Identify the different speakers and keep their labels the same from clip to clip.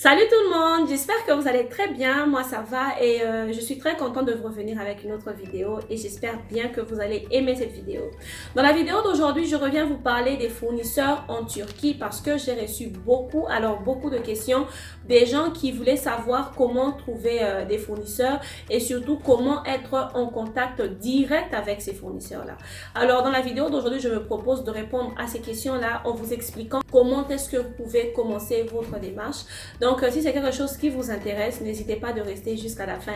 Speaker 1: Salut tout le monde, j'espère que vous allez très bien, moi ça va et je suis très contente de vous revenir avec une autre vidéo et j'espère bien que vous allez aimer cette vidéo. Dans la vidéo d'aujourd'hui, je reviens vous parler des fournisseurs en Turquie parce que j'ai reçu beaucoup de questions des gens qui voulaient savoir comment trouver des fournisseurs et surtout comment être en contact direct avec ces fournisseurs-là. Alors dans la vidéo d'aujourd'hui, je me propose de répondre à ces questions-là en vous expliquant comment est-ce que vous pouvez commencer votre démarche. Donc, si c'est quelque chose qui vous intéresse, n'hésitez pas de rester jusqu'à la fin.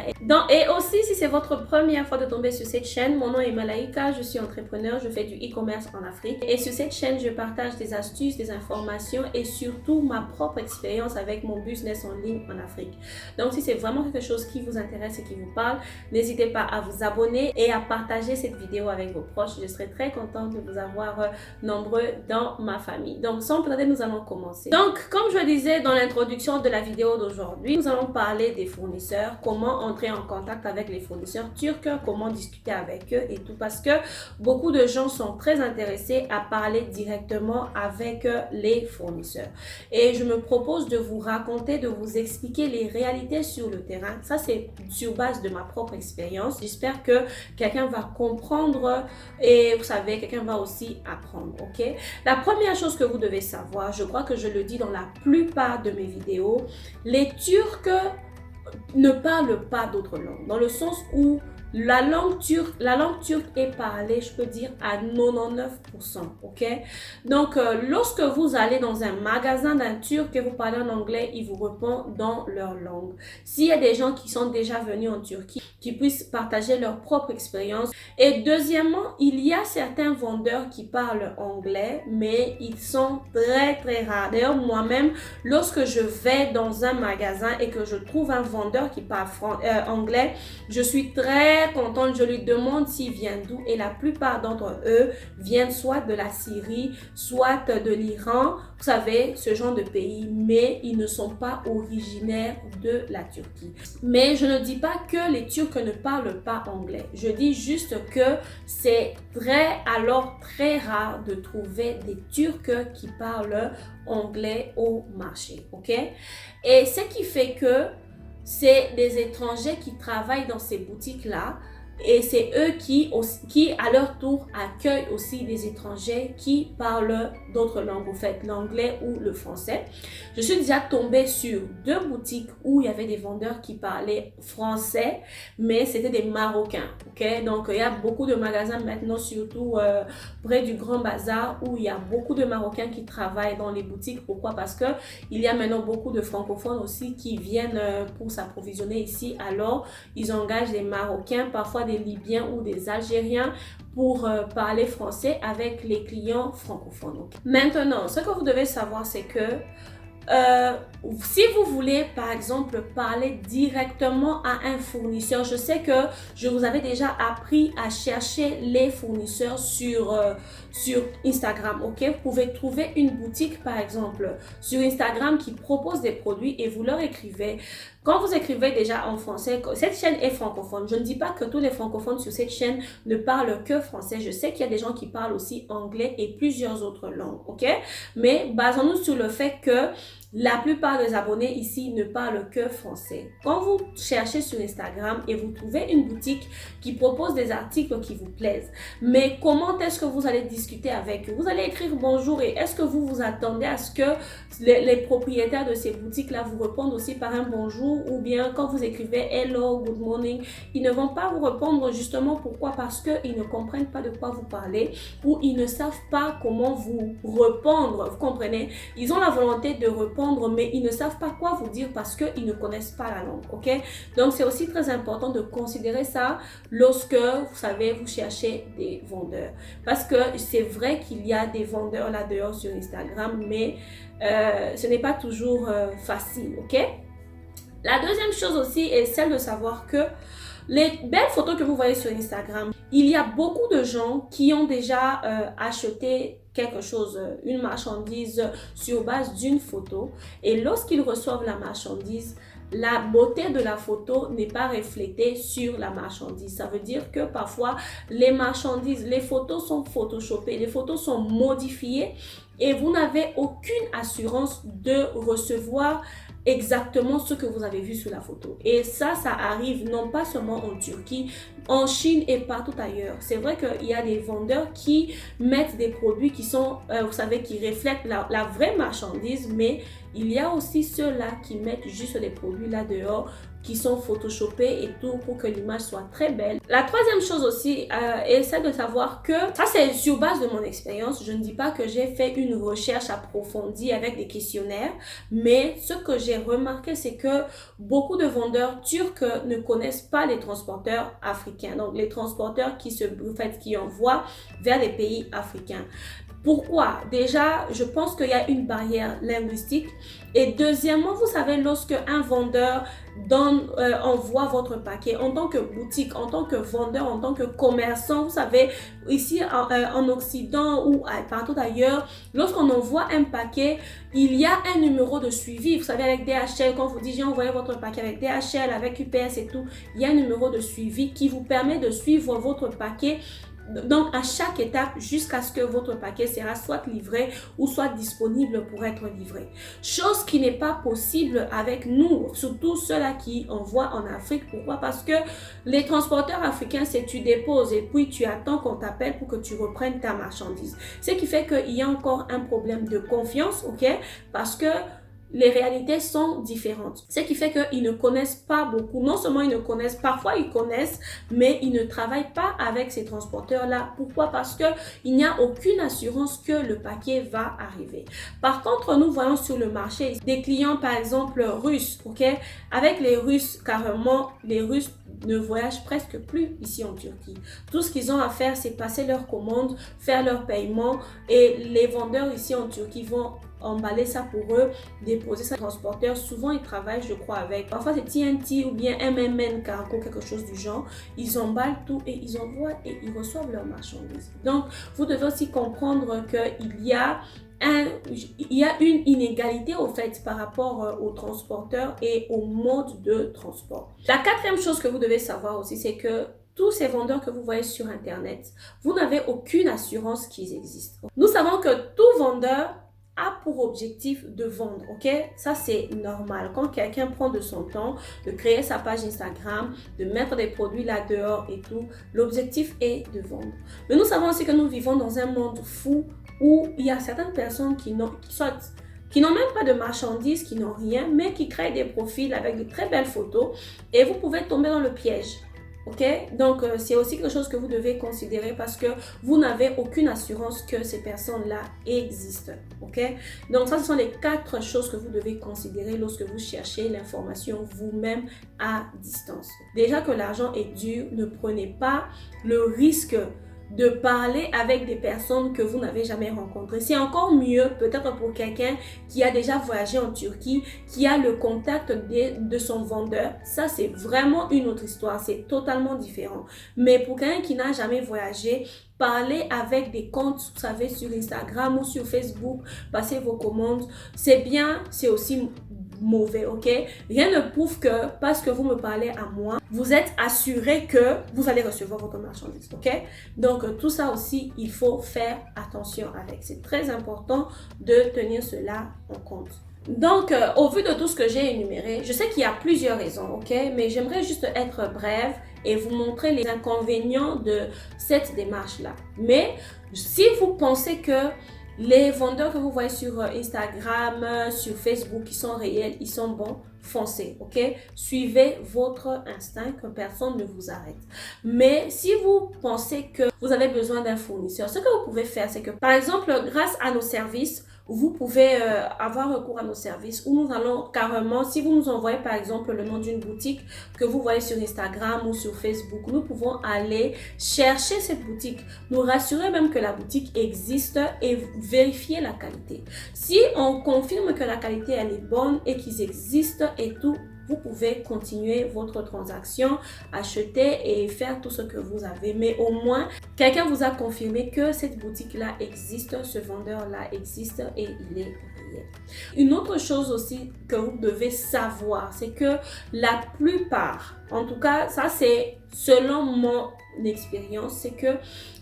Speaker 1: Et aussi, si c'est votre première fois de tomber sur cette chaîne, mon nom est Malaika, je suis entrepreneur, je fais du e-commerce en Afrique. Et sur cette chaîne, je partage des astuces, des informations et surtout ma propre expérience avec mon business en ligne en Afrique. Donc, si c'est vraiment quelque chose qui vous intéresse et qui vous parle, n'hésitez pas à vous abonner et à partager cette vidéo avec vos proches. Je serai très contente de vous avoir nombreux dans ma famille. Donc, sans plus tarder, nous allons commencer. Donc, comme je le disais dans l'introduction de la vidéo d'aujourd'hui, nous allons parler des fournisseurs, comment entrer en contact avec les fournisseurs turcs, comment discuter avec eux et tout, parce que beaucoup de gens sont très intéressés à parler directement avec les fournisseurs. Et je me propose de vous raconter, de vous expliquer les réalités sur le terrain. Ça, c'est sur base de ma propre expérience. J'espère que quelqu'un va comprendre et vous savez, quelqu'un va aussi apprendre, ok? La première chose que vous devez savoir, je crois que je le dis dans la plupart de mes vidéos, les Turcs ne parlent pas d'autres langues, dans le sens où la langue turque est parlée, je peux dire, à 99%, ok? Donc, lorsque vous allez dans un magasin d'un Turc et vous parlez en anglais, il vous répond dans leur langue. S'il y a des gens qui sont déjà venus en Turquie, qui puissent partager leur propre expérience. Et deuxièmement, il y a certains vendeurs qui parlent anglais, mais ils sont très rares. D'ailleurs, moi-même, lorsque je vais dans un magasin et que je trouve un vendeur qui parle anglais, je suis très contente. Je lui demande s'il vient d'où et la plupart d'entre eux viennent soit de la Syrie, soit de l'Iran, vous savez, ce genre de pays, mais ils ne sont pas originaires de la Turquie. Mais je ne dis pas que les Turcs ne parlent pas anglais. Je dis juste que c'est très rare de trouver des Turcs qui parlent anglais au marché, ok? Et ce qui fait que c'est des étrangers qui travaillent dans ces boutiques-là et c'est eux qui, à leur tour, accueillent aussi des étrangers qui parlent d'autres langues, en fait, l'anglais ou le français. Je suis déjà tombée sur 2 boutiques où il y avait des vendeurs qui parlaient français, mais c'était des Marocains, ok? Donc, il y a beaucoup de magasins maintenant, surtout près du Grand Bazar, où il y a beaucoup de Marocains qui travaillent dans les boutiques. Pourquoi? Parce que il y a maintenant beaucoup de francophones aussi qui viennent pour s'approvisionner ici. Alors, ils engagent des Marocains, parfois des Libyens ou des Algériens pour parler français avec les clients francophones. Okay. Maintenant, ce que vous devez savoir, c'est que si vous voulez par exemple parler directement à un fournisseur, je sais que je vous avais déjà appris à chercher les fournisseurs sur Instagram, ok? Vous pouvez trouver une boutique par exemple sur Instagram qui propose des produits et vous leur écrivez. Quand vous écrivez déjà en français, cette chaîne est francophone. Je ne dis pas que tous les francophones sur cette chaîne ne parlent que français. Je sais qu'il y a des gens qui parlent aussi anglais et plusieurs autres langues, ok? Mais basons-nous sur le fait que la plupart des abonnés ici ne parlent que français. Quand vous cherchez sur Instagram et vous trouvez une boutique qui propose des articles qui vous plaisent, mais comment est-ce que vous allez discuter avec eux? Vous allez écrire bonjour et est-ce que vous vous attendez à ce que les propriétaires de ces boutiques-là vous répondent aussi par un bonjour, ou bien quand vous écrivez hello, good morning, ils ne vont pas vous répondre justement pourquoi? Parce qu'ils ne comprennent pas de quoi vous parlez ou ils ne savent pas comment vous répondre, vous comprenez? Ils ont la volonté de répondre mais ils ne savent pas quoi vous dire parce qu'ils ne connaissent pas la langue, ok? Donc c'est aussi très important de considérer ça lorsque, vous savez, vous cherchez des vendeurs. Parce que c'est vrai qu'il y a des vendeurs là-dehors sur Instagram, mais ce n'est pas toujours facile, ok? La deuxième chose aussi est celle de savoir que les belles photos que vous voyez sur Instagram, il y a beaucoup de gens qui ont déjà acheté quelque chose, une marchandise sur base d'une photo. Et lorsqu'ils reçoivent la marchandise, la beauté de la photo n'est pas reflétée sur la marchandise. Ça veut dire que parfois, les marchandises, les photos sont photoshopées, les photos sont modifiées et vous n'avez aucune assurance de recevoir exactement ce que vous avez vu sur la photo. Et ça arrive non pas seulement en Turquie, en Chine et partout ailleurs. C'est vrai qu'il y a des vendeurs qui mettent des produits qui sont, vous savez, qui reflètent la vraie marchandise, mais il y a aussi ceux-là qui mettent juste les produits là dehors, qui sont photoshopés et tout pour que l'image soit très belle. La troisième chose aussi est celle de savoir que, ça c'est sur base de mon expérience, je ne dis pas que j'ai fait une recherche approfondie avec des questionnaires, mais ce que j'ai remarqué c'est que beaucoup de vendeurs turcs ne connaissent pas les transporteurs africains, donc les transporteurs qui envoient vers les pays africains. Pourquoi? Déjà, je pense qu'il y a une barrière linguistique. Et deuxièmement, vous savez, lorsque un vendeur envoie votre paquet en tant que boutique, en tant que vendeur, en tant que commerçant, vous savez, ici en Occident ou partout ailleurs, lorsqu'on envoie un paquet, il y a un numéro de suivi. Vous savez, avec DHL, quand vous dites j'ai envoyé votre paquet avec DHL, avec UPS et tout, il y a un numéro de suivi qui vous permet de suivre votre paquet. Donc, à chaque étape, jusqu'à ce que votre paquet sera soit livré ou soit disponible pour être livré. Chose qui n'est pas possible avec nous, surtout ceux-là qui envoient en Afrique. Pourquoi? Parce que les transporteurs africains, c'est tu déposes et puis tu attends qu'on t'appelle pour que tu reprennes ta marchandise. Ce qui fait qu'il y a encore un problème de confiance, ok? Parce que les réalités sont différentes. Ce qui fait qu'ils ne connaissent pas beaucoup. Non seulement ils ne connaissent, parfois ils connaissent, mais ils ne travaillent pas avec ces transporteurs-là. Pourquoi? Parce qu'il n'y a aucune assurance que le paquet va arriver. Par contre, nous voyons sur le marché des clients, par exemple, russes, ok? Avec les Russes, carrément, les Russes ne voyagent presque plus ici en Turquie. Tout ce qu'ils ont à faire, c'est passer leurs commandes, faire leur paiement et les vendeurs ici en Turquie vont emballer ça pour eux, déposer ça transporteur. Souvent, ils travaillent, je crois, avec, parfois c'est TNT ou bien MMN Cargo, quelque chose du genre. Ils emballent tout et ils envoient et ils reçoivent leurs marchandises. Donc, vous devez aussi comprendre qu'il y a une inégalité au fait par rapport aux transporteurs et au mode de transport. La quatrième chose que vous devez savoir aussi, c'est que tous ces vendeurs que vous voyez sur Internet, vous n'avez aucune assurance qu'ils existent. Nous savons que tout vendeur a pour objectif de vendre, ok? Ça, c'est normal. Quand quelqu'un prend de son temps, de créer sa page Instagram, de mettre des produits là dehors et tout, l'objectif est de vendre. Mais nous savons aussi que nous vivons dans un monde fou où il y a certaines personnes qui n'ont même pas de marchandises, qui n'ont rien, mais qui créent des profils avec de très belles photos et vous pouvez tomber dans le piège. Ok, donc c'est aussi quelque chose que vous devez considérer parce que vous n'avez aucune assurance que ces personnes-là existent. Ok, donc ça, ce sont les 4 choses que vous devez considérer lorsque vous cherchez l'information vous-même à distance. Déjà que l'argent est dur, ne prenez pas le risque de parler avec des personnes que vous n'avez jamais rencontrées. C'est encore mieux peut-être pour quelqu'un qui a déjà voyagé en Turquie, qui a le contact de son vendeur. Ça, c'est vraiment une autre histoire. C'est totalement différent. Mais pour quelqu'un qui n'a jamais voyagé, parler avec des comptes, vous savez, sur Instagram ou sur Facebook, passer vos commandes, c'est bien, c'est aussi mauvais, ok? Rien ne prouve que parce que vous me parlez à moi, vous êtes assuré que vous allez recevoir votre marchandise, ok? Donc, tout ça aussi, il faut faire attention avec. C'est très important de tenir cela en compte. Donc, au vu de tout ce que j'ai énuméré, je sais qu'il y a plusieurs raisons, ok? Mais j'aimerais juste être brève et vous montrer les inconvénients de cette démarche-là. Mais si vous pensez que les vendeurs que vous voyez sur Instagram, sur Facebook, qui sont réels, ils sont bons, foncez, ok? Suivez votre instinct, que personne ne vous arrête. Mais si vous pensez que vous avez besoin d'un fournisseur, ce que vous pouvez faire, c'est que, par exemple, grâce à nos services, vous pouvez avoir recours à nos services où nous allons carrément, si vous nous envoyez par exemple le nom d'une boutique que vous voyez sur Instagram ou sur Facebook, nous pouvons aller chercher cette boutique, nous rassurer même que la boutique existe et vérifier la qualité. Si on confirme que la qualité elle est bonne et qu'ils existent et tout, vous pouvez continuer votre transaction, acheter et faire tout ce que vous avez. Mais au moins, quelqu'un vous a confirmé que cette boutique-là existe, ce vendeur-là existe et il est réel. Une autre chose aussi que vous devez savoir, c'est que la plupart, en tout cas, ça c'est selon mon expérience, c'est que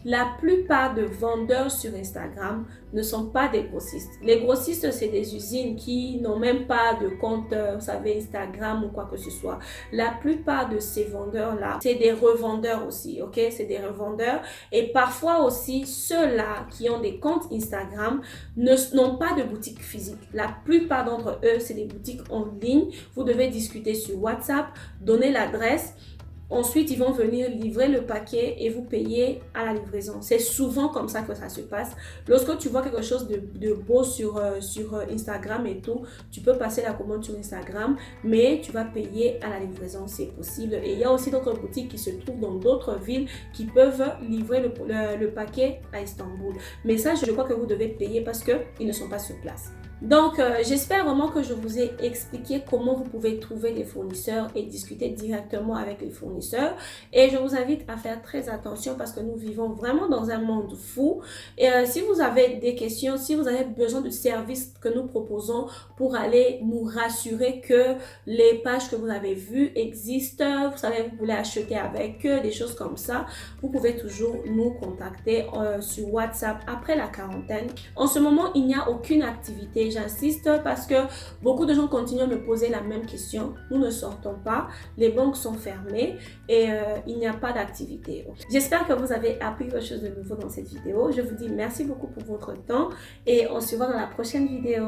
Speaker 1: la plupart de vendeurs sur Instagram ne sont pas des grossistes. Les grossistes, c'est des usines qui n'ont même pas de compte, vous savez, Instagram ou quoi que ce soit. La plupart de ces vendeurs-là, c'est des revendeurs aussi, ok? C'est des revendeurs. Et parfois aussi, ceux-là qui ont des comptes Instagram n'ont pas de boutique physique. La plupart d'entre eux, c'est des boutiques en ligne. Vous devez discuter sur WhatsApp, donner l'adresse. Ensuite, ils vont venir livrer le paquet et vous payer à la livraison. C'est souvent comme ça que ça se passe. Lorsque tu vois quelque chose de beau sur Instagram et tout, tu peux passer la commande sur Instagram, mais tu vas payer à la livraison, c'est possible. Et il y a aussi d'autres boutiques qui se trouvent dans d'autres villes qui peuvent livrer le paquet à Istanbul. Mais ça, je crois que vous devez payer parce qu'ils ne sont pas sur place. Donc, j'espère vraiment que je vous ai expliqué comment vous pouvez trouver les fournisseurs et discuter directement avec les fournisseurs. Et je vous invite à faire très attention parce que nous vivons vraiment dans un monde fou. Et si vous avez des questions, si vous avez besoin de services que nous proposons pour aller nous rassurer que les pages que vous avez vues existent, vous savez, vous voulez acheter avec eux, des choses comme ça, vous pouvez toujours nous contacter sur WhatsApp après la quarantaine. En ce moment, il n'y a aucune activité. J'insiste parce que beaucoup de gens continuent à me poser la même question. Nous ne sortons pas, les banques sont fermées et il n'y a pas d'activité. J'espère que vous avez appris quelque chose de nouveau dans cette vidéo. Je vous dis merci beaucoup pour votre temps et on se voit dans la prochaine vidéo.